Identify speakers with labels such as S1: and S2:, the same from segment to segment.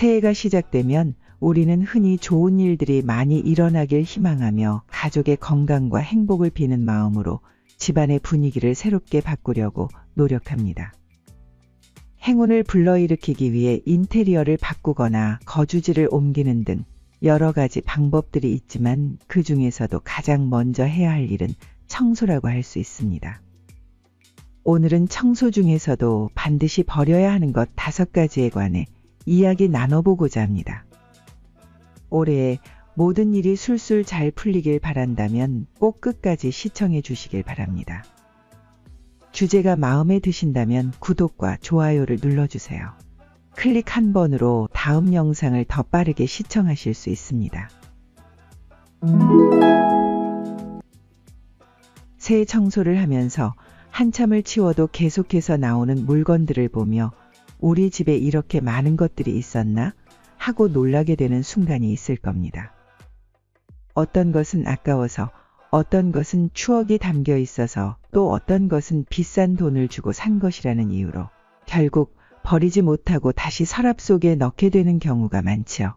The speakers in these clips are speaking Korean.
S1: 새해가 시작되면 우리는 흔히 좋은 일들이 많이 일어나길 희망하며 가족의 건강과 행복을 비는 마음으로 집안의 분위기를 새롭게 바꾸려고 노력합니다. 행운을 불러일으키기 위해 인테리어를 바꾸거나 거주지를 옮기는 등 여러 가지 방법들이 있지만 그 중에서도 가장 먼저 해야 할 일은 청소라고 할 수 있습니다. 오늘은 청소 중에서도 반드시 버려야 하는 것 5가지에 관해 이야기 나눠보고자 합니다. 올해 모든 일이 술술 잘 풀리길 바란다면 꼭 끝까지 시청해 주시길 바랍니다. 주제가 마음에 드신다면 구독과 좋아요를 눌러주세요. 클릭 한 번으로 다음 영상을 더 빠르게 시청하실 수 있습니다. 새 청소를 하면서 한참을 치워도 계속해서 나오는 물건들을 보며 우리 집에 이렇게 많은 것들이 있었나? 하고 놀라게 되는 순간이 있을 겁니다. 어떤 것은 아까워서, 어떤 것은 추억이 담겨 있어서, 또 어떤 것은 비싼 돈을 주고 산 것이라는 이유로 결국 버리지 못하고 다시 서랍 속에 넣게 되는 경우가 많지요.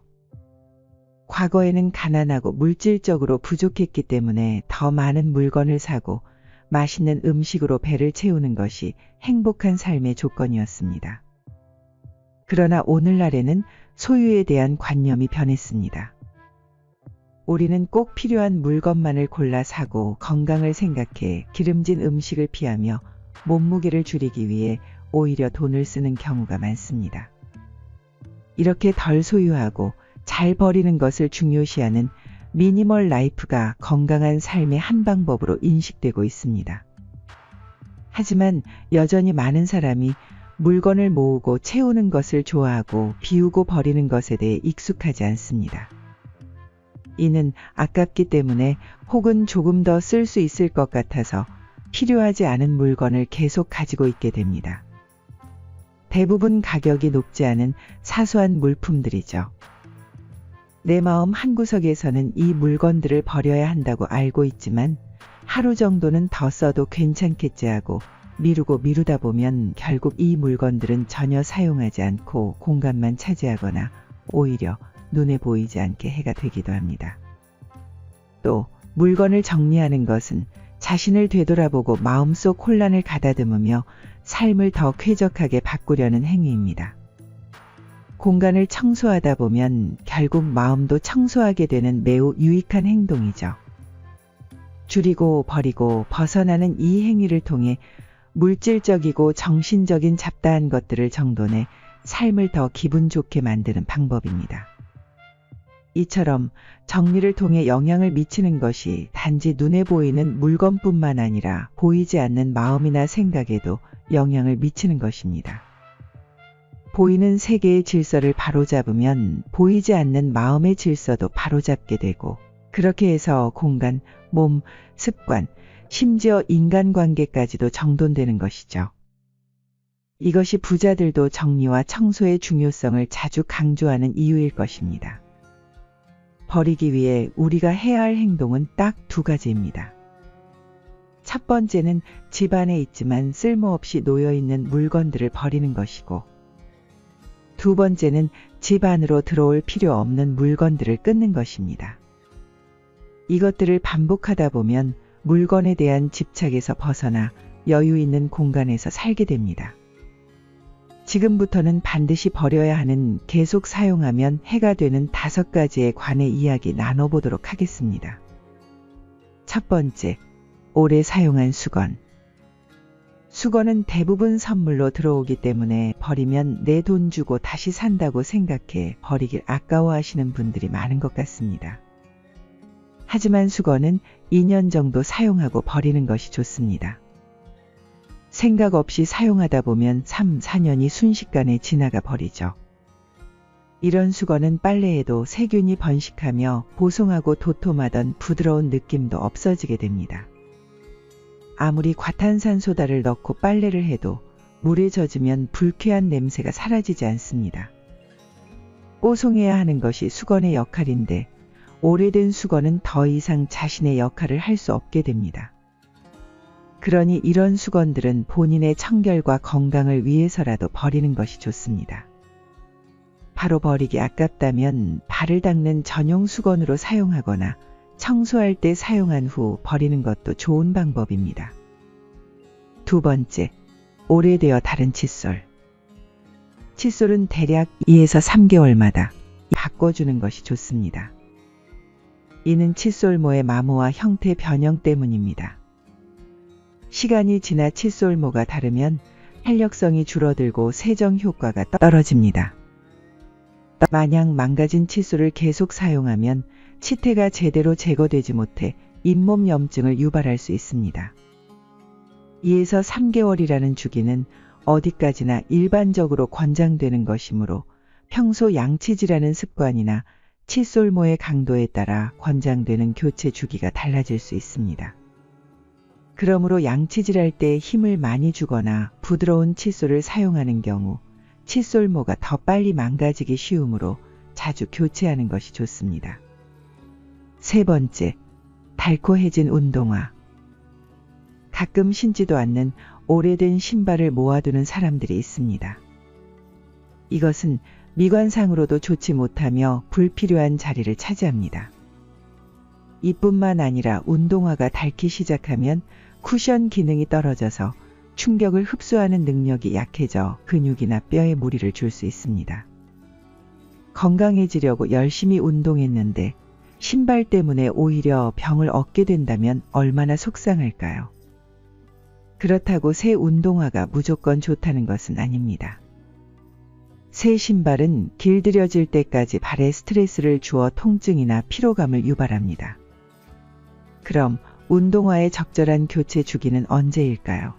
S1: 과거에는 가난하고 물질적으로 부족했기 때문에 더 많은 물건을 사고 맛있는 음식으로 배를 채우는 것이 행복한 삶의 조건이었습니다. 그러나 오늘날에는 소유에 대한 관념이 변했습니다. 우리는 꼭 필요한 물건만을 골라 사고 건강을 생각해 기름진 음식을 피하며 몸무게를 줄이기 위해 오히려 돈을 쓰는 경우가 많습니다. 이렇게 덜 소유하고 잘 버리는 것을 중요시하는 미니멀 라이프가 건강한 삶의 한 방법으로 인식되고 있습니다. 하지만 여전히 많은 사람이 물건을 모으고 채우는 것을 좋아하고 비우고 버리는 것에 대해 익숙하지 않습니다. 이는 아깝기 때문에 혹은 조금 더 쓸 수 있을 것 같아서 필요하지 않은 물건을 계속 가지고 있게 됩니다. 대부분 가격이 높지 않은 사소한 물품들이죠. 내 마음 한구석에서는 이 물건들을 버려야 한다고 알고 있지만 하루 정도는 더 써도 괜찮겠지 하고 미루다 보면 결국 이 물건들은 전혀 사용하지 않고 공간만 차지하거나 오히려 눈에 보이지 않게 해가 되기도 합니다. 또 물건을 정리하는 것은 자신을 되돌아보고 마음속 혼란을 가다듬으며 삶을 더 쾌적하게 바꾸려는 행위입니다. 공간을 청소하다 보면 결국 마음도 청소하게 되는 매우 유익한 행동이죠. 줄이고 버리고 벗어나는 이 행위를 통해 물질적이고 정신적인 잡다한 것들을 정돈해 삶을 더 기분 좋게 만드는 방법입니다. 이처럼 정리를 통해 영향을 미치는 것이 단지 눈에 보이는 물건뿐만 아니라 보이지 않는 마음이나 생각에도 영향을 미치는 것입니다. 보이는 세계의 질서를 바로잡으면 보이지 않는 마음의 질서도 바로잡게 되고 그렇게 해서 공간, 몸, 습관, 심지어 인간관계까지도 정돈되는 것이죠. 이것이 부자들도 정리와 청소의 중요성을 자주 강조하는 이유일 것입니다. 버리기 위해 우리가 해야 할 행동은 딱 2가지입니다. 첫 번째는 집 안에 있지만 쓸모없이 놓여있는 물건들을 버리는 것이고 2번째는 집 안으로 들어올 필요 없는 물건들을 끊는 것입니다. 이것들을 반복하다 보면 물건에 대한 집착에서 벗어나 여유 있는 공간에서 살게 됩니다. 지금부터는 반드시 버려야 하는 계속 사용하면 해가 되는 5가지에 관해 이야기 나눠보도록 하겠습니다. 첫 번째, 오래 사용한 수건. 수건은 대부분 선물로 들어오기 때문에 버리면 내 돈 주고 다시 산다고 생각해 버리길 아까워하시는 분들이 많은 것 같습니다. 하지만 수건은 2년 정도 사용하고 버리는 것이 좋습니다. 생각 없이 사용하다 보면 3, 4년이 순식간에 지나가 버리죠. 이런 수건은 빨래에도 세균이 번식하며 보송하고 도톰하던 부드러운 느낌도 없어지게 됩니다. 아무리 과탄산소다를 넣고 빨래를 해도 물에 젖으면 불쾌한 냄새가 사라지지 않습니다. 뽀송해야 하는 것이 수건의 역할인데 오래된 수건은 더 이상 자신의 역할을 할 수 없게 됩니다. 그러니 이런 수건들은 본인의 청결과 건강을 위해서라도 버리는 것이 좋습니다. 바로 버리기 아깝다면 발을 닦는 전용 수건으로 사용하거나 청소할 때 사용한 후 버리는 것도 좋은 방법입니다. 두 번째, 오래되어 다른 칫솔. 칫솔은 대략 2에서 3개월마다 바꿔주는 것이 좋습니다. 이는 칫솔모의 마모와 형태 변형 때문입니다. 시간이 지나 칫솔모가 다르면 탄력성이 줄어들고 세정 효과가 떨어집니다. 만약 망가진 칫솔을 계속 사용하면 치태가 제대로 제거되지 못해 잇몸 염증을 유발할 수 있습니다. 2에서 3개월이라는 주기는 어디까지나 일반적으로 권장되는 것이므로 평소 양치질하는 습관이나 칫솔모의 강도에 따라 권장되는 교체 주기가 달라질 수 있습니다. 그러므로 양치질할 때 힘을 많이 주거나 부드러운 칫솔을 사용하는 경우 칫솔모가 더 빨리 망가지기 쉬우므로 자주 교체하는 것이 좋습니다. 세 번째, 달코해진 운동화. 가끔 신지도 않는 오래된 신발을 모아두는 사람들이 있습니다. 이것은 미관상으로도 좋지 못하며 불필요한 자리를 차지합니다. 이뿐만 아니라 운동화가 닳기 시작하면 쿠션 기능이 떨어져서 충격을 흡수하는 능력이 약해져 근육이나 뼈에 무리를 줄 수 있습니다. 건강해지려고 열심히 운동했는데 신발 때문에 오히려 병을 얻게 된다면 얼마나 속상할까요? 그렇다고 새 운동화가 무조건 좋다는 것은 아닙니다. 새 신발은 길들여질 때까지 발에 스트레스를 주어 통증이나 피로감을 유발합니다. 그럼 운동화의 적절한 교체 주기는 언제일까요?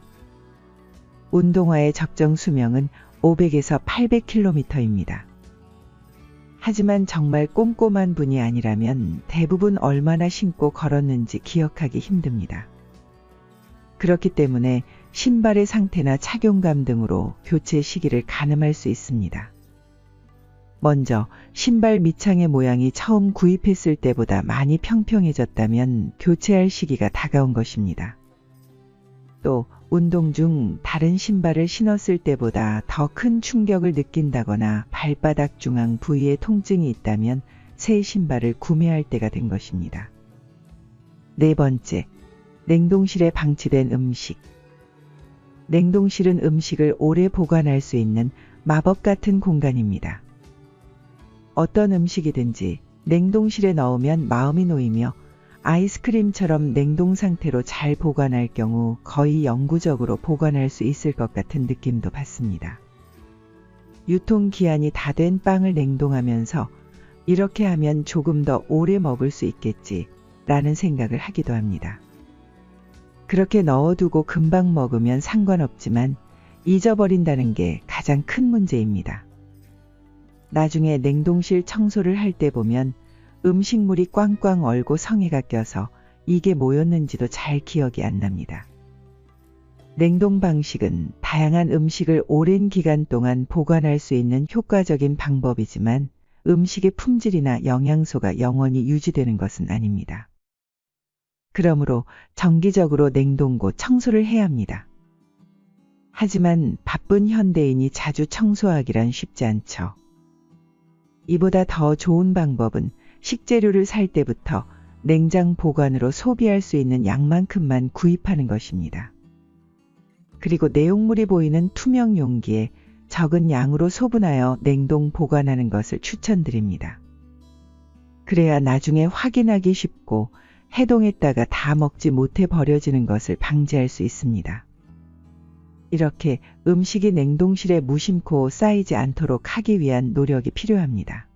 S1: 운동화의 적정 수명은 500에서 800km입니다. 하지만 정말 꼼꼼한 분이 아니라면 대부분 얼마나 신고 걸었는지 기억하기 힘듭니다. 그렇기 때문에 신발의 상태나 착용감 등으로 교체 시기를 가늠할 수 있습니다. 먼저 신발 밑창의 모양이 처음 구입했을 때보다 많이 평평해졌다면 교체할 시기가 다가온 것입니다. 또 운동 중 다른 신발을 신었을 때보다 더 큰 충격을 느낀다거나 발바닥 중앙 부위에 통증이 있다면 새 신발을 구매할 때가 된 것입니다. 네 번째, 냉동실에 방치된 음식. 냉동실은 음식을 오래 보관할 수 있는 마법 같은 공간입니다. 어떤 음식이든지 냉동실에 넣으면 마음이 놓이며 아이스크림처럼 냉동 상태로 잘 보관할 경우 거의 영구적으로 보관할 수 있을 것 같은 느낌도 받습니다. 유통기한이 다 된 빵을 냉동하면서 이렇게 하면 조금 더 오래 먹을 수 있겠지 라는 생각을 하기도 합니다. 그렇게 넣어두고 금방 먹으면 상관없지만 잊어버린다는 게 가장 큰 문제입니다. 나중에 냉동실 청소를 할 때 보면 음식물이 꽝꽝 얼고 성에가 껴서 이게 뭐였는지도 잘 기억이 안 납니다. 냉동 방식은 다양한 음식을 오랜 기간 동안 보관할 수 있는 효과적인 방법이지만 음식의 품질이나 영양소가 영원히 유지되는 것은 아닙니다. 그러므로 정기적으로 냉동고 청소를 해야 합니다. 하지만 바쁜 현대인이 자주 청소하기란 쉽지 않죠. 이보다 더 좋은 방법은 식재료를 살 때부터 냉장 보관으로 소비할 수 있는 양만큼만 구입하는 것입니다. 그리고 내용물이 보이는 투명 용기에 적은 양으로 소분하여 냉동 보관하는 것을 추천드립니다. 그래야 나중에 확인하기 쉽고 해동했다가 다 먹지 못해 버려지는 것을 방지할 수 있습니다. 이렇게 음식이 냉동실에 무심코 쌓이지 않도록 하기 위한 노력이 필요합니다.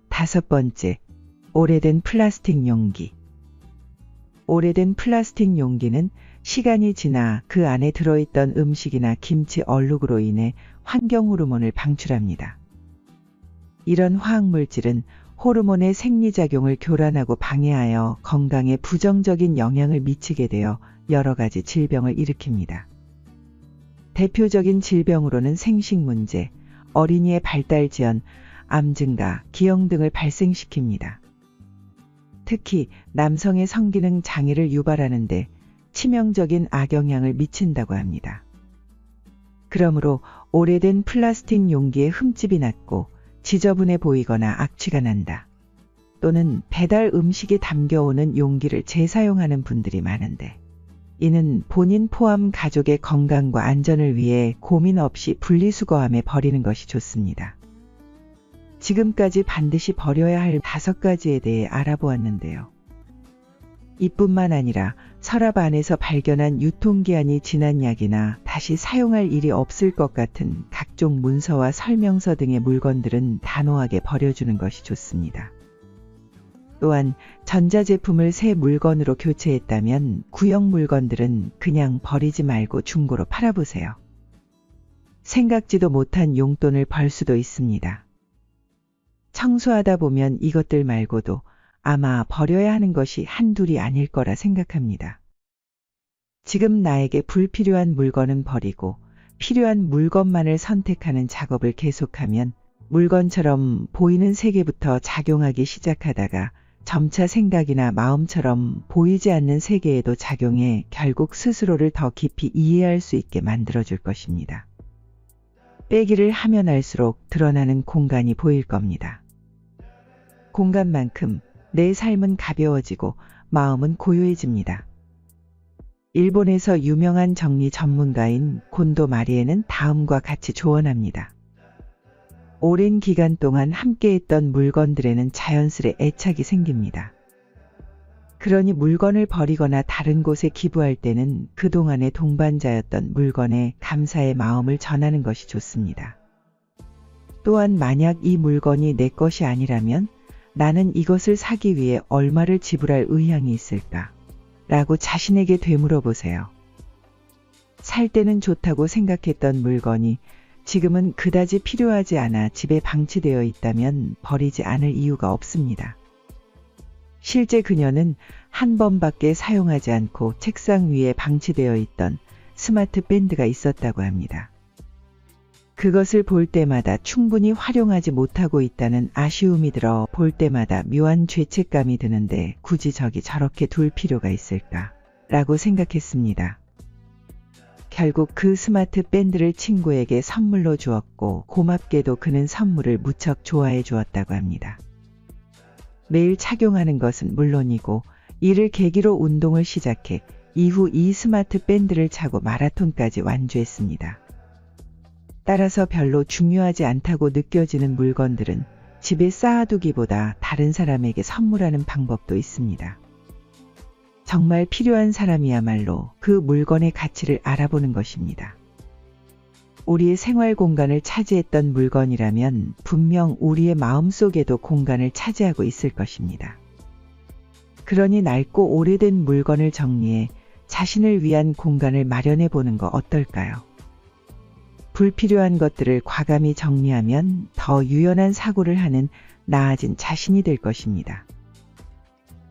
S1: 다섯 번째, 오래된 플라스틱 용기. 오래된 플라스틱 용기는 시간이 지나 그 안에 들어있던 음식이나 김치 얼룩으로 인해 환경 호르몬을 방출합니다. 이런 화학물질은 호르몬의 생리작용을 교란하고 방해하여 건강에 부정적인 영향을 미치게 되어 여러 가지 질병을 일으킵니다. 대표적인 질병으로는 생식 문제, 어린이의 발달 지연, 암 증가, 기형 등을 발생시킵니다. 특히 남성의 성기능 장애를 유발하는데 치명적인 악영향을 미친다고 합니다. 그러므로 오래된 플라스틱 용기에 흠집이 났고 지저분해 보이거나 악취가 난다. 또는 배달 음식이 담겨오는 용기를 재사용하는 분들이 많은데, 이는 본인 포함 가족의 건강과 안전을 위해 고민 없이 분리수거함에 버리는 것이 좋습니다. 지금까지 반드시 버려야 할 5가지에 대해 알아보았는데요. 이뿐만 아니라 서랍 안에서 발견한 유통기한이 지난 약이나 다시 사용할 일이 없을 것 같은 각종 문서와 설명서 등의 물건들은 단호하게 버려주는 것이 좋습니다. 또한 전자제품을 새 물건으로 교체했다면 구형 물건들은 그냥 버리지 말고 중고로 팔아보세요. 생각지도 못한 용돈을 벌 수도 있습니다. 청소하다 보면 이것들 말고도 아마 버려야 하는 것이 한둘이 아닐 거라 생각합니다. 지금 나에게 불필요한 물건은 버리고 필요한 물건만을 선택하는 작업을 계속하면 물건처럼 보이는 세계부터 작용하기 시작하다가 점차 생각이나 마음처럼 보이지 않는 세계에도 작용해 결국 스스로를 더 깊이 이해할 수 있게 만들어줄 것입니다. 빼기를 하면 할수록 드러나는 공간이 보일 겁니다. 공간만큼 내 삶은 가벼워지고 마음은 고요해집니다. 일본에서 유명한 정리 전문가인 곤도 마리에는 다음과 같이 조언합니다. 오랜 기간 동안 함께했던 물건들에는 자연스레 애착이 생깁니다. 그러니 물건을 버리거나 다른 곳에 기부할 때는 그동안의 동반자였던 물건에 감사의 마음을 전하는 것이 좋습니다. 또한 만약 이 물건이 내 것이 아니라면 나는 이것을 사기 위해 얼마를 지불할 의향이 있을까? 라고 자신에게 되물어 보세요. 살 때는 좋다고 생각했던 물건이 지금은 그다지 필요하지 않아 집에 방치되어 있다면 버리지 않을 이유가 없습니다. 실제 그녀는 한 번밖에 사용하지 않고 책상 위에 방치되어 있던 스마트 밴드가 있었다고 합니다. 그것을 볼 때마다 충분히 활용하지 못하고 있다는 아쉬움이 들어 볼 때마다 묘한 죄책감이 드는데 굳이 저기 저렇게 둘 필요가 있을까? 라고 생각했습니다. 결국 그 스마트 밴드를 친구에게 선물로 주었고 고맙게도 그는 선물을 무척 좋아해 주었다고 합니다. 매일 착용하는 것은 물론이고 이를 계기로 운동을 시작해 이후 이 스마트 밴드를 차고 마라톤까지 완주했습니다. 따라서 별로 중요하지 않다고 느껴지는 물건들은 집에 쌓아두기보다 다른 사람에게 선물하는 방법도 있습니다. 정말 필요한 사람이야말로 그 물건의 가치를 알아보는 것입니다. 우리의 생활 공간을 차지했던 물건이라면 분명 우리의 마음속에도 공간을 차지하고 있을 것입니다. 그러니 낡고 오래된 물건을 정리해 자신을 위한 공간을 마련해 보는 거 어떨까요? 불필요한 것들을 과감히 정리하면 더 유연한 사고를 하는 나아진 자신이 될 것입니다.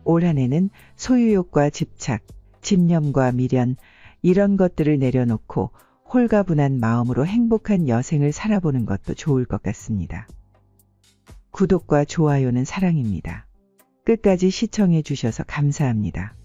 S1: 올 한 해는 소유욕과 집착, 집념과 미련 이런 것들을 내려놓고 홀가분한 마음으로 행복한 여생을 살아보는 것도 좋을 것 같습니다. 구독과 좋아요는 사랑입니다. 끝까지 시청해 주셔서 감사합니다.